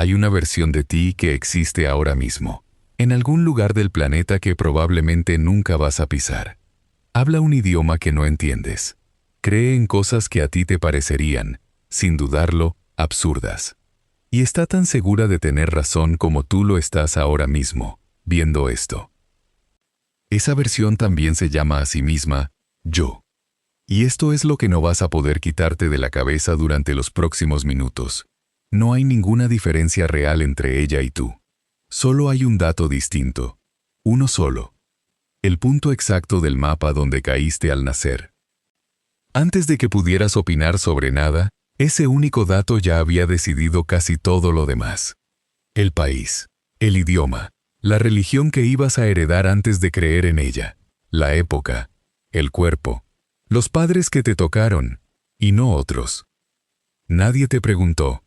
Hay una versión de ti que existe ahora mismo, en algún lugar del planeta que probablemente nunca vas a pisar. Habla un idioma que no entiendes. Cree en cosas que a ti te parecerían, sin dudarlo, absurdas. Y está tan segura de tener razón como tú lo estás ahora mismo, viendo esto. Esa versión también se llama a sí misma yo. Y esto es lo que no vas a poder quitarte de la cabeza durante los próximos minutos. No hay ninguna diferencia real entre ella y tú. Solo hay un dato distinto. Uno solo. El punto exacto del mapa donde caíste al nacer. Antes de que pudieras opinar sobre nada, ese único dato ya había decidido casi todo lo demás. El país, el idioma, la religión que ibas a heredar antes de creer en ella, la época, el cuerpo, los padres que te tocaron, y no otros. Nadie te preguntó.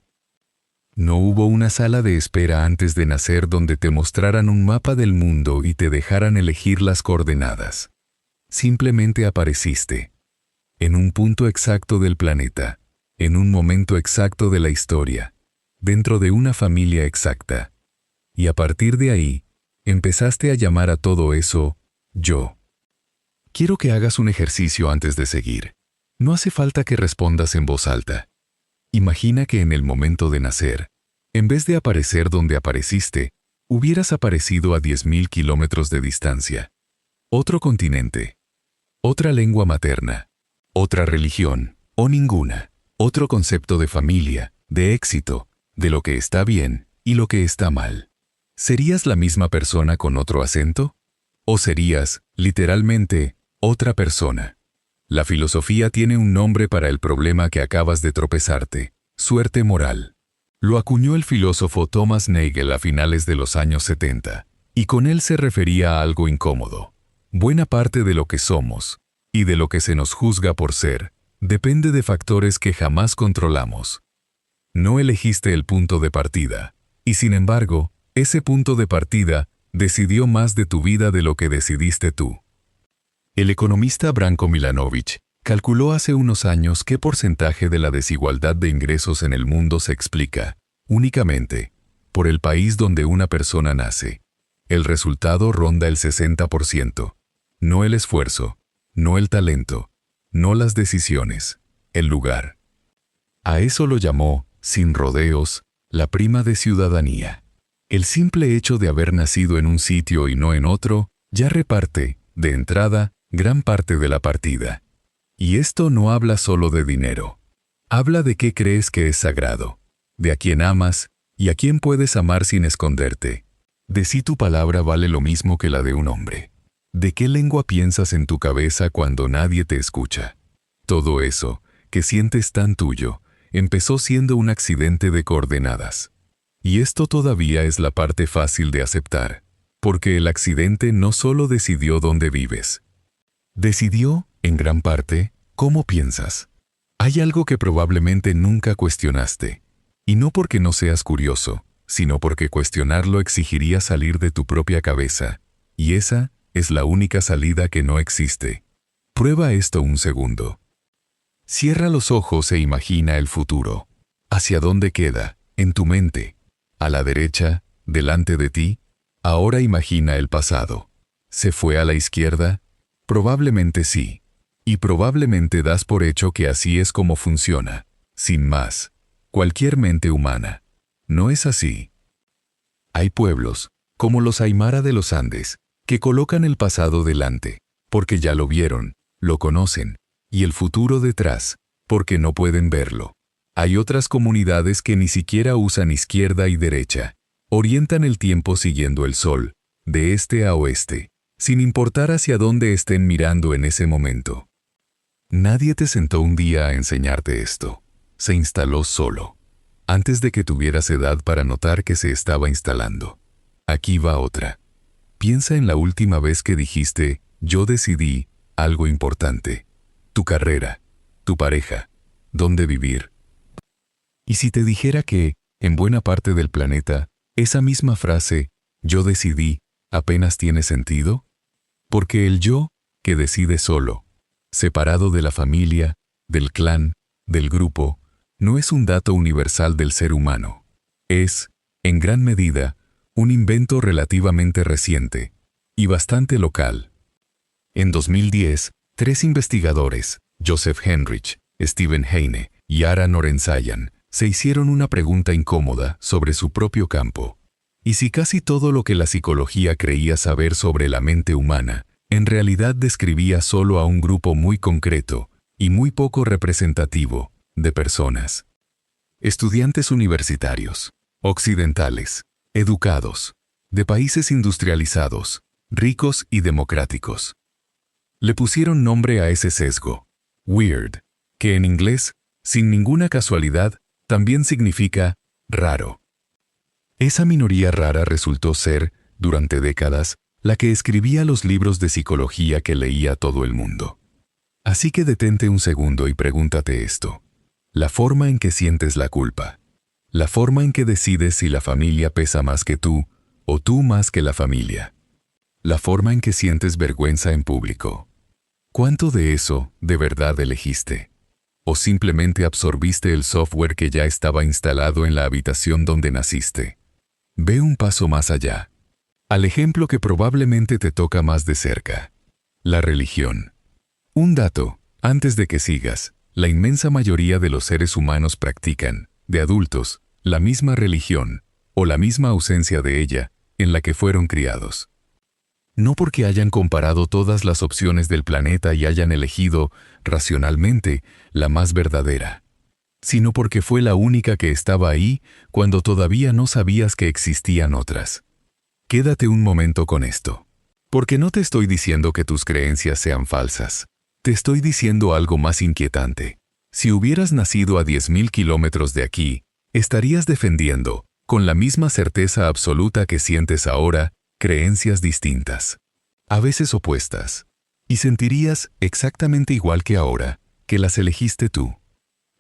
No hubo una sala de espera antes de nacer donde te mostraran un mapa del mundo y te dejaran elegir las coordenadas. Simplemente apareciste. En un punto exacto del planeta, en un momento exacto de la historia, dentro de una familia exacta. Y a partir de ahí, empezaste a llamar a todo eso, yo. Quiero que hagas un ejercicio antes de seguir. No hace falta que respondas en voz alta. Imagina que en el momento de nacer, en vez de aparecer donde apareciste, hubieras aparecido a 10.000 kilómetros de distancia. Otro continente. Otra lengua materna. Otra religión, o ninguna. Otro concepto de familia, de éxito, de lo que está bien y lo que está mal. ¿Serías la misma persona con otro acento? ¿O serías, literalmente, otra persona? La filosofía tiene un nombre para el problema que acabas de tropezarte: suerte moral. Lo acuñó el filósofo Thomas Nagel a finales de los años 70, y con él se refería a algo incómodo. Buena parte de lo que somos, y de lo que se nos juzga por ser, depende de factores que jamás controlamos. No elegiste el punto de partida, y sin embargo, ese punto de partida decidió más de tu vida de lo que decidiste tú. El economista Branko Milanovic calculó hace unos años qué porcentaje de la desigualdad de ingresos en el mundo se explica, únicamente, por el país donde una persona nace. El resultado ronda el 60%. No el esfuerzo, no el talento, no las decisiones, el lugar. A eso lo llamó, sin rodeos, la prima de ciudadanía. El simple hecho de haber nacido en un sitio y no en otro, ya reparte, de entrada, gran parte de la partida. Y esto no habla solo de dinero. Habla de qué crees que es sagrado, de a quién amas y a quién puedes amar sin esconderte, de si tu palabra vale lo mismo que la de un hombre, de qué lengua piensas en tu cabeza cuando nadie te escucha. Todo eso, que sientes tan tuyo, empezó siendo un accidente de coordenadas. Y esto todavía es la parte fácil de aceptar, porque el accidente no solo decidió dónde vives. Decidió, en gran parte, cómo piensas. Hay algo que probablemente nunca cuestionaste, y no porque no seas curioso, sino porque cuestionarlo exigiría salir de tu propia cabeza, y esa es la única salida que no existe. Prueba esto un segundo. Cierra los ojos e imagina el futuro. ¿Hacia dónde queda? En tu mente. ¿A la derecha? ¿Delante de ti? Ahora imagina el pasado. ¿Se fue a la izquierda? Probablemente sí. Y probablemente das por hecho que así es como funciona. Sin más. Cualquier mente humana. No es así. Hay pueblos, como los Aymara de los Andes, que colocan el pasado delante, porque ya lo vieron, lo conocen, y el futuro detrás, porque no pueden verlo. Hay otras comunidades que ni siquiera usan izquierda y derecha. Orientan el tiempo siguiendo el sol, de este a oeste, sin importar hacia dónde estén mirando en ese momento. Nadie te sentó un día a enseñarte esto. Se instaló solo, antes de que tuvieras edad para notar que se estaba instalando. Aquí va otra. Piensa en la última vez que dijiste, yo decidí, algo importante. Tu carrera, tu pareja, dónde vivir. Y si te dijera que, en buena parte del planeta, esa misma frase, yo decidí, apenas tiene sentido? Porque el yo, que decide solo, separado de la familia, del clan, del grupo, no es un dato universal del ser humano. Es, en gran medida, un invento relativamente reciente y bastante local. En 2010, 3 investigadores, Joseph Henrich, Steven Heine y Ara Norensayan, se hicieron una pregunta incómoda sobre su propio campo. ¿Y si casi todo lo que la psicología creía saber sobre la mente humana, en realidad describía solo a un grupo muy concreto y muy poco representativo de personas? Estudiantes universitarios, occidentales, educados, de países industrializados, ricos y democráticos. Le pusieron nombre a ese sesgo, weird, que en inglés, sin ninguna casualidad, también significa raro. Esa minoría rara resultó ser, durante décadas, la que escribía los libros de psicología que leía todo el mundo. Así que detente un segundo y pregúntate esto. La forma en que sientes la culpa, la forma en que decides si la familia pesa más que tú, o tú más que la familia, la forma en que sientes vergüenza en público. ¿Cuánto de eso, de verdad, elegiste? ¿O simplemente absorbiste el software que ya estaba instalado en la habitación donde naciste? Ve un paso más allá, al ejemplo que probablemente te toca más de cerca: la religión. Un dato, antes de que sigas: la inmensa mayoría de los seres humanos practican, de adultos, la misma religión, o la misma ausencia de ella, en la que fueron criados. No porque hayan comparado todas las opciones del planeta y hayan elegido, racionalmente, la más verdadera, sino porque fue la única que estaba ahí cuando todavía no sabías que existían otras. Quédate un momento con esto. Porque no te estoy diciendo que tus creencias sean falsas. Te estoy diciendo algo más inquietante. Si hubieras nacido a 10.000 kilómetros de aquí, estarías defendiendo, con la misma certeza absoluta que sientes ahora, creencias distintas, a veces opuestas, y sentirías exactamente igual que ahora, que las elegiste tú.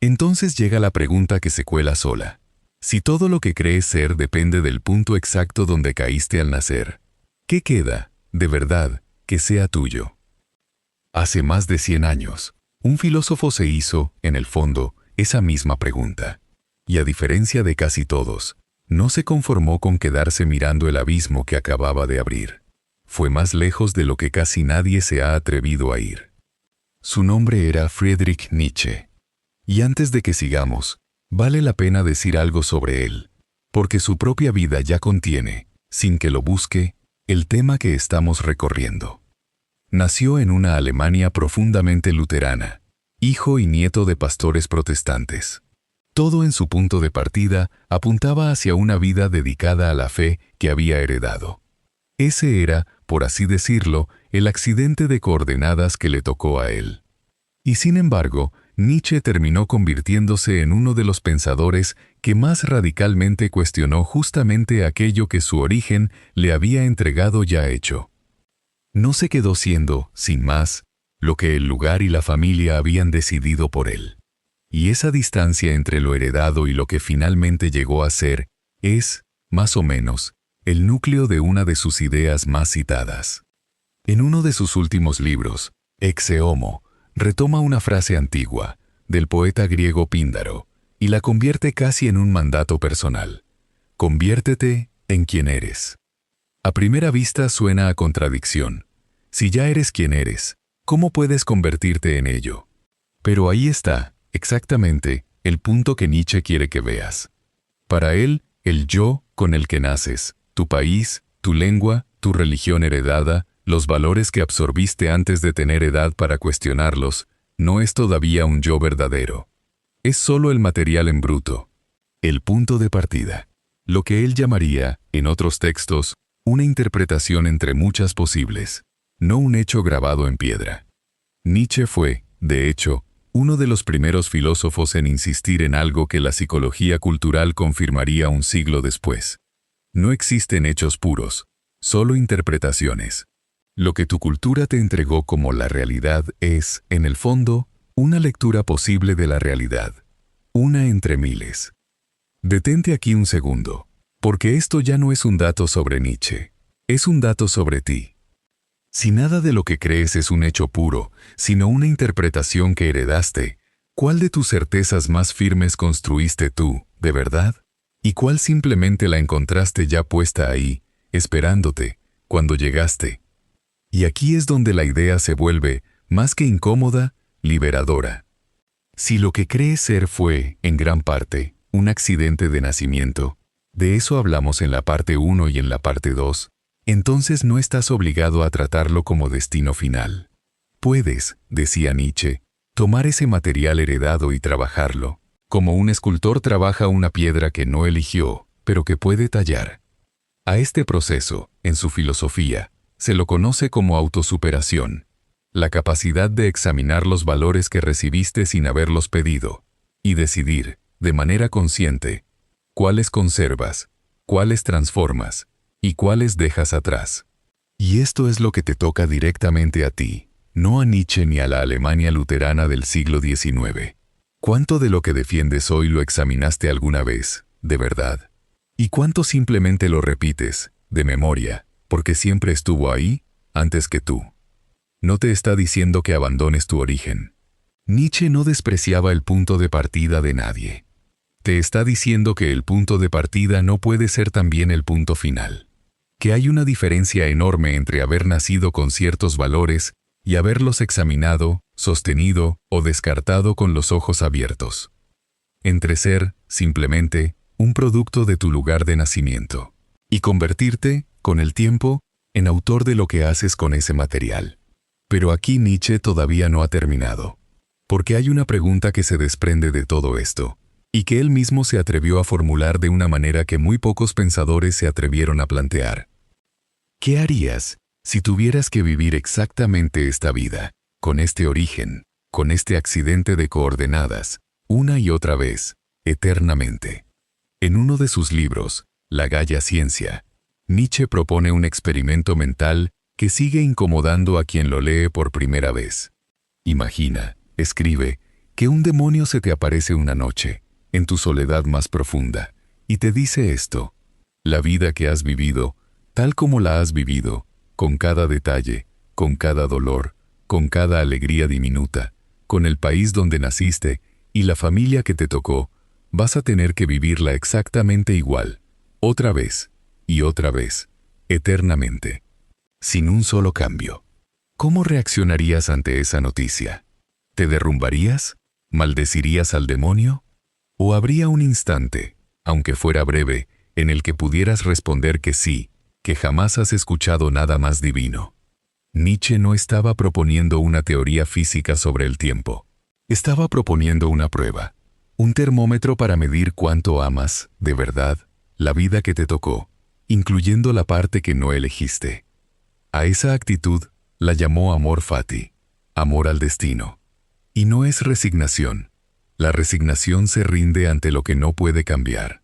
Entonces llega la pregunta que se cuela sola. Si todo lo que crees ser depende del punto exacto donde caíste al nacer, ¿qué queda, de verdad, que sea tuyo? Hace más de 100 años, un filósofo se hizo, en el fondo, esa misma pregunta. Y a diferencia de casi todos, no se conformó con quedarse mirando el abismo que acababa de abrir. Fue más lejos de lo que casi nadie se ha atrevido a ir. Su nombre era Friedrich Nietzsche. Y antes de que sigamos, vale la pena decir algo sobre él, porque su propia vida ya contiene, sin que lo busque, el tema que estamos recorriendo. Nació en una Alemania profundamente luterana, hijo y nieto de pastores protestantes. Todo en su punto de partida apuntaba hacia una vida dedicada a la fe que había heredado. Ese era, por así decirlo, el accidente de coordenadas que le tocó a él. Y sin embargo, Nietzsche terminó convirtiéndose en uno de los pensadores que más radicalmente cuestionó justamente aquello que su origen le había entregado ya hecho. No se quedó siendo, sin más, lo que el lugar y la familia habían decidido por él. Y esa distancia entre lo heredado y lo que finalmente llegó a ser es, más o menos, el núcleo de una de sus ideas más citadas. En uno de sus últimos libros, Exe Homo, retoma una frase antigua, del poeta griego Píndaro, y la convierte casi en un mandato personal. Conviértete en quien eres. A primera vista suena a contradicción. Si ya eres quien eres, ¿cómo puedes convertirte en ello? Pero ahí está, exactamente, el punto que Nietzsche quiere que veas. Para él, el yo con el que naces, tu país, tu lengua, tu religión heredada, los valores que absorbiste antes de tener edad para cuestionarlos, no es todavía un yo verdadero. Es solo el material en bruto, el punto de partida. Lo que él llamaría, en otros textos, una interpretación entre muchas posibles, no un hecho grabado en piedra. Nietzsche fue, de hecho, uno de los primeros filósofos en insistir en algo que la psicología cultural confirmaría un siglo después. No existen hechos puros, solo interpretaciones. Lo que tu cultura te entregó como la realidad es, en el fondo, una lectura posible de la realidad. Una entre miles. Detente aquí un segundo, porque esto ya no es un dato sobre Nietzsche, es un dato sobre ti. Si nada de lo que crees es un hecho puro, sino una interpretación que heredaste, ¿cuál de tus certezas más firmes construiste tú, de verdad? ¿Y cuál simplemente la encontraste ya puesta ahí, esperándote, cuando llegaste? Y aquí es donde la idea se vuelve, más que incómoda, liberadora. Si lo que crees ser fue, en gran parte, un accidente de nacimiento, de eso hablamos en la parte 1 y en la parte 2, entonces no estás obligado a tratarlo como destino final. Puedes, decía Nietzsche, tomar ese material heredado y trabajarlo, como un escultor trabaja una piedra que no eligió, pero que puede tallar. A este proceso, en su filosofía, se lo conoce como autosuperación, la capacidad de examinar los valores que recibiste sin haberlos pedido, y decidir, de manera consciente, cuáles conservas, cuáles transformas, y cuáles dejas atrás. Y esto es lo que te toca directamente a ti, no a Nietzsche ni a la Alemania luterana del siglo XIX. ¿Cuánto de lo que defiendes hoy lo examinaste alguna vez, de verdad? ¿Y cuánto simplemente lo repites, de memoria, porque siempre estuvo ahí, antes que tú? No te está diciendo que abandones tu origen. Nietzsche no despreciaba el punto de partida de nadie. Te está diciendo que el punto de partida no puede ser también el punto final. Que hay una diferencia enorme entre haber nacido con ciertos valores y haberlos examinado, sostenido o descartado con los ojos abiertos. Entre ser, simplemente, un producto de tu lugar de nacimiento, y convertirte, con el tiempo, en autor de lo que haces con ese material. Pero aquí Nietzsche todavía no ha terminado. Porque hay una pregunta que se desprende de todo esto, y que él mismo se atrevió a formular de una manera que muy pocos pensadores se atrevieron a plantear. ¿Qué harías si tuvieras que vivir exactamente esta vida, con este origen, con este accidente de coordenadas, una y otra vez, eternamente? En uno de sus libros, La Gaia Ciencia, Nietzsche propone un experimento mental que sigue incomodando a quien lo lee por primera vez. Imagina, escribe, que un demonio se te aparece una noche, en tu soledad más profunda, y te dice esto: la vida que has vivido, tal como la has vivido, con cada detalle, con cada dolor, con cada alegría diminuta, con el país donde naciste y la familia que te tocó, vas a tener que vivirla exactamente igual, otra vez, y otra vez, eternamente, sin un solo cambio. ¿Cómo reaccionarías ante esa noticia? ¿Te derrumbarías? ¿Maldecirías al demonio? ¿O habría un instante, aunque fuera breve, en el que pudieras responder que sí, que jamás has escuchado nada más divino? Nietzsche no estaba proponiendo una teoría física sobre el tiempo. Estaba proponiendo una prueba, un termómetro para medir cuánto amas, de verdad, la vida que te tocó, incluyendo la parte que no elegiste. A esa actitud la llamó amor fati, amor al destino. Y no es resignación. La resignación se rinde ante lo que no puede cambiar.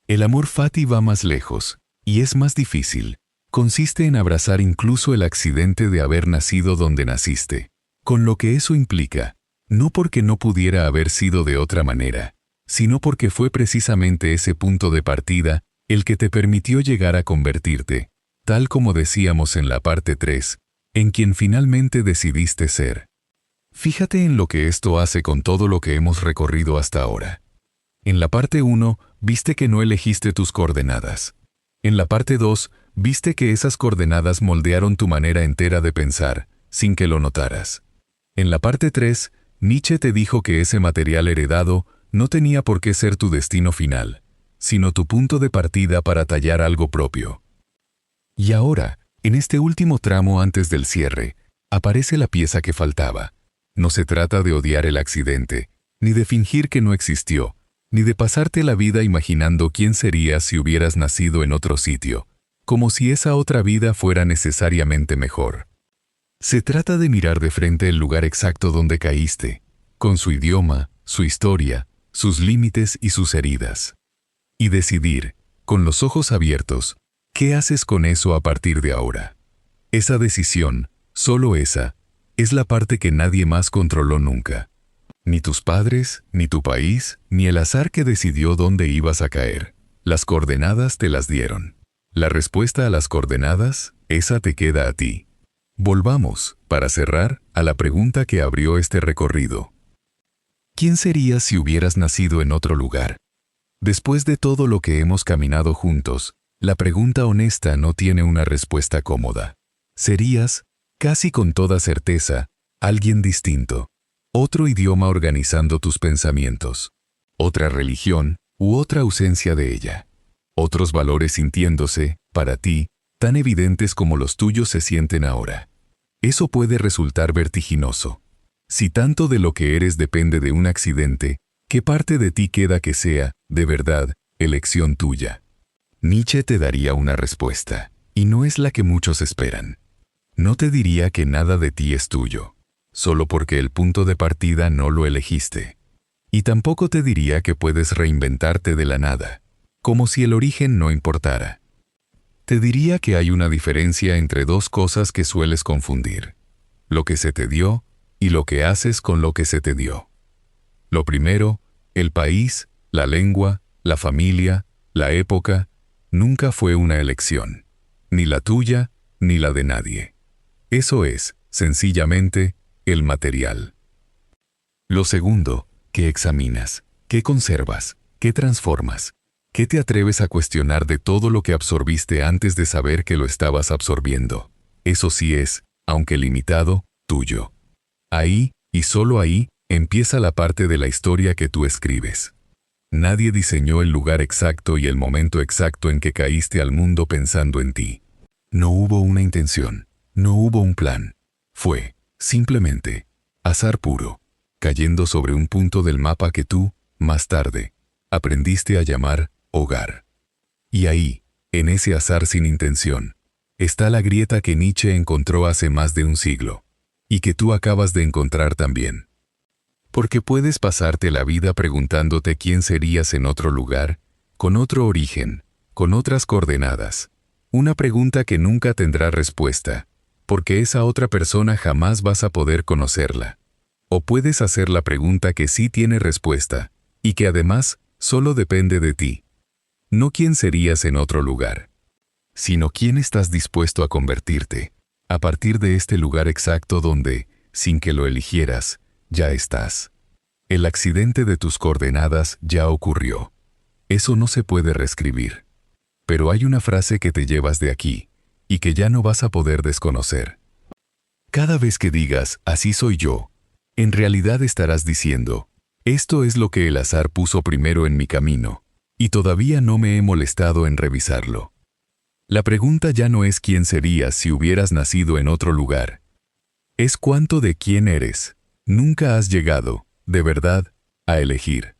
El amor fati va más lejos, y es más difícil. Consiste en abrazar incluso el accidente de haber nacido donde naciste, con lo que eso implica, no porque no pudiera haber sido de otra manera, sino porque fue precisamente ese punto de partida el que te permitió llegar a convertirte, tal como decíamos en la parte 3, en quien finalmente decidiste ser. Fíjate en lo que esto hace con todo lo que hemos recorrido hasta ahora. En la parte 1, viste que no elegiste tus coordenadas. En la parte 2, viste que esas coordenadas moldearon tu manera entera de pensar, sin que lo notaras. En la parte 3, Nietzsche te dijo que ese material heredado no tenía por qué ser tu destino final, sino tu punto de partida para tallar algo propio. Y ahora, en este último tramo antes del cierre, aparece la pieza que faltaba. No se trata de odiar el accidente, ni de fingir que no existió, ni de pasarte la vida imaginando quién serías si hubieras nacido en otro sitio, como si esa otra vida fuera necesariamente mejor. Se trata de mirar de frente el lugar exacto donde caíste, con su idioma, su historia, sus límites y sus heridas. Y decidir, con los ojos abiertos, ¿qué haces con eso a partir de ahora? Esa decisión, solo esa, es la parte que nadie más controló nunca. Ni tus padres, ni tu país, ni el azar que decidió dónde ibas a caer. Las coordenadas te las dieron. La respuesta a las coordenadas, esa te queda a ti. Volvamos, para cerrar, a la pregunta que abrió este recorrido. ¿Quién serías si hubieras nacido en otro lugar? Después de todo lo que hemos caminado juntos, la pregunta honesta no tiene una respuesta cómoda. Serías, casi con toda certeza, alguien distinto. Otro idioma organizando tus pensamientos. Otra religión, u otra ausencia de ella. Otros valores sintiéndose, para ti, tan evidentes como los tuyos se sienten ahora. Eso puede resultar vertiginoso. Si tanto de lo que eres depende de un accidente, ¿qué parte de ti queda que sea, de verdad, elección tuya? Nietzsche te daría una respuesta, y no es la que muchos esperan. No te diría que nada de ti es tuyo, solo porque el punto de partida no lo elegiste. Y tampoco te diría que puedes reinventarte de la nada, como si el origen no importara. Te diría que hay una diferencia entre dos cosas que sueles confundir: lo que se te dio y lo que haces con lo que se te dio. Lo primero, el país, la lengua, la familia, la época, nunca fue una elección, ni la tuya, ni la de nadie. Eso es, sencillamente, el material. Lo segundo, ¿qué examinas? ¿Qué conservas? ¿Qué transformas? ¿Qué te atreves a cuestionar de todo lo que absorbiste antes de saber que lo estabas absorbiendo? Eso sí es, aunque limitado, tuyo. Ahí, y solo ahí, empieza la parte de la historia que tú escribes. Nadie diseñó el lugar exacto y el momento exacto en que caíste al mundo pensando en ti. No hubo una intención, no hubo un plan. Fue, simplemente, azar puro, cayendo sobre un punto del mapa que tú, más tarde, aprendiste a llamar hogar. Y ahí, en ese azar sin intención, está la grieta que Nietzsche encontró hace más de un siglo, y que tú acabas de encontrar también. Porque puedes pasarte la vida preguntándote quién serías en otro lugar, con otro origen, con otras coordenadas. Una pregunta que nunca tendrá respuesta, porque esa otra persona jamás vas a poder conocerla. O puedes hacer la pregunta que sí tiene respuesta, y que además solo depende de ti. No quién serías en otro lugar, sino quién estás dispuesto a convertirte, a partir de este lugar exacto donde, sin que lo eligieras, ya estás. El accidente de tus coordenadas ya ocurrió. Eso no se puede reescribir. Pero hay una frase que te llevas de aquí, y que ya no vas a poder desconocer. Cada vez que digas, así soy yo, en realidad estarás diciendo, esto es lo que el azar puso primero en mi camino, y todavía no me he molestado en revisarlo. La pregunta ya no es quién serías si hubieras nacido en otro lugar. Es cuánto de quién eres. Nunca has llegado, de verdad, a elegir.